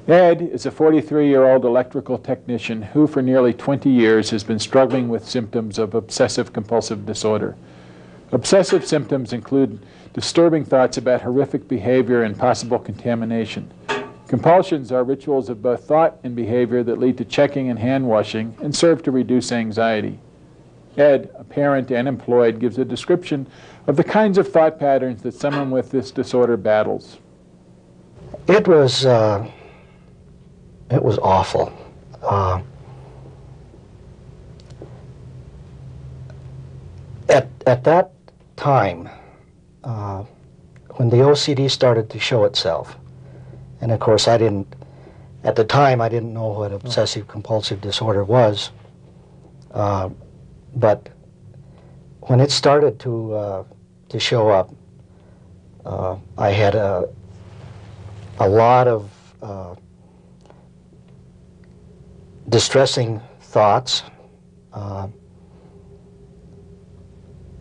Ed is a 43-year-old electrical technician who for nearly 20 years has been struggling with symptoms of obsessive-compulsive disorder. Obsessive symptoms include disturbing thoughts about horrific behavior and possible contamination. Compulsions are rituals of both thought and behavior that lead to checking and hand-washing and serve to reduce anxiety. Ed, a parent and employed, gives a description of the kinds of thought patterns that someone with this disorder battles. It was awful. At that time, when the OCD started to show itself, and of course at the time I didn't know what obsessive compulsive disorder was, but when it started to show up, I had a lot of distressing thoughts.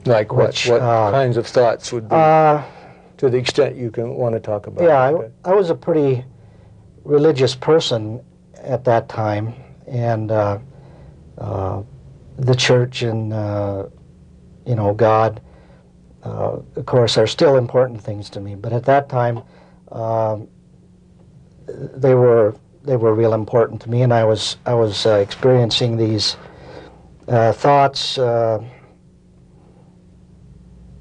Like what kinds of thoughts would be, to the extent you can want to talk about? Yeah, I was a pretty religious person at that time, and the church and you know, God, of course, are still important things to me. But at that time, they were real important to me, and I was experiencing these thoughts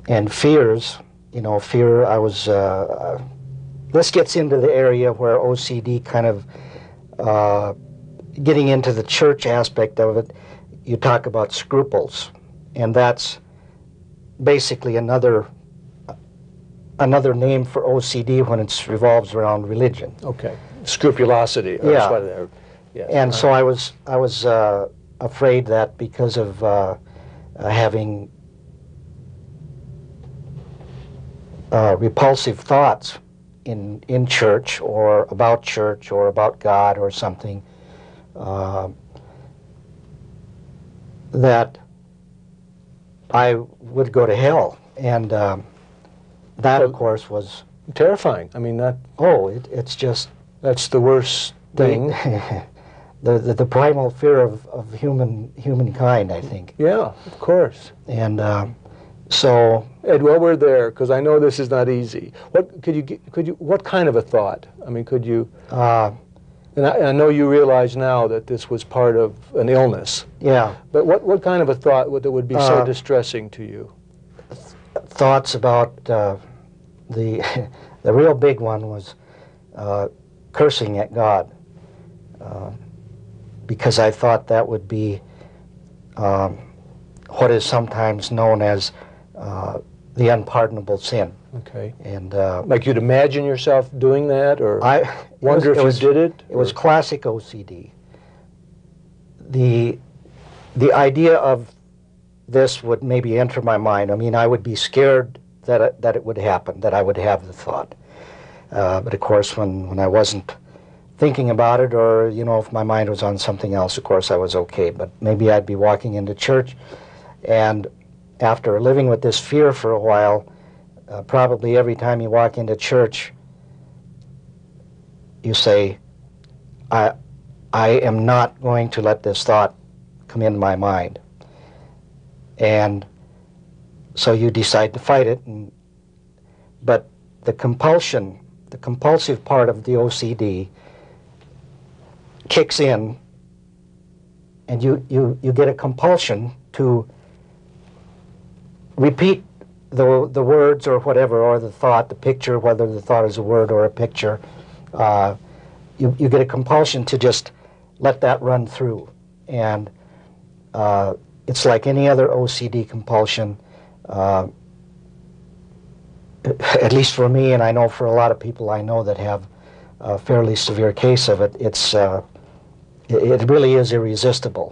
and fears. You know, fear. I was. This gets into the area where OCD kind of getting into the church aspect of it. You talk about scruples, and that's basically another name for OCD when it revolves around religion. Okay, scrupulosity. Yeah. Yes. And so I was afraid that because of having repulsive thoughts in church or about God or something, that I would go to hell, and that, of course, was terrifying. I mean, that. Oh, it's just. That's the worst thing. The primal fear of humankind, I think. Yeah, of course. And so. Ed, while we're there, because I know this is not easy. What kind of a thought? I mean, could you? And I know you realize now that this was part of an illness. Yeah. But what kind of a thought would be so distressing to you? Thoughts about the real big one was cursing at God, because I thought that would be what is sometimes known as the unpardonable sin. Okay. And like you'd imagine yourself doing that, or wonder if you did it? It was classic OCD. The idea of this would maybe enter my mind. I mean, I would be scared that it would happen, that I would have the thought. But of course, when I wasn't thinking about it, or you know, if my mind was on something else, of course I was okay. But maybe I'd be walking into church, and after living with this fear for a while, probably every time you walk into church, you say, I am not going to let this thought come into my mind. And so you decide to fight it, but the compulsive part of the OCD kicks in, and you get a compulsion to repeat the words or whatever, or the thought, the picture, whether the thought is a word or a picture. You get a compulsion to just let that run through. And it's like any other OCD compulsion, at least for me, and I know for a lot of people I know that have a fairly severe case of it, it really is irresistible.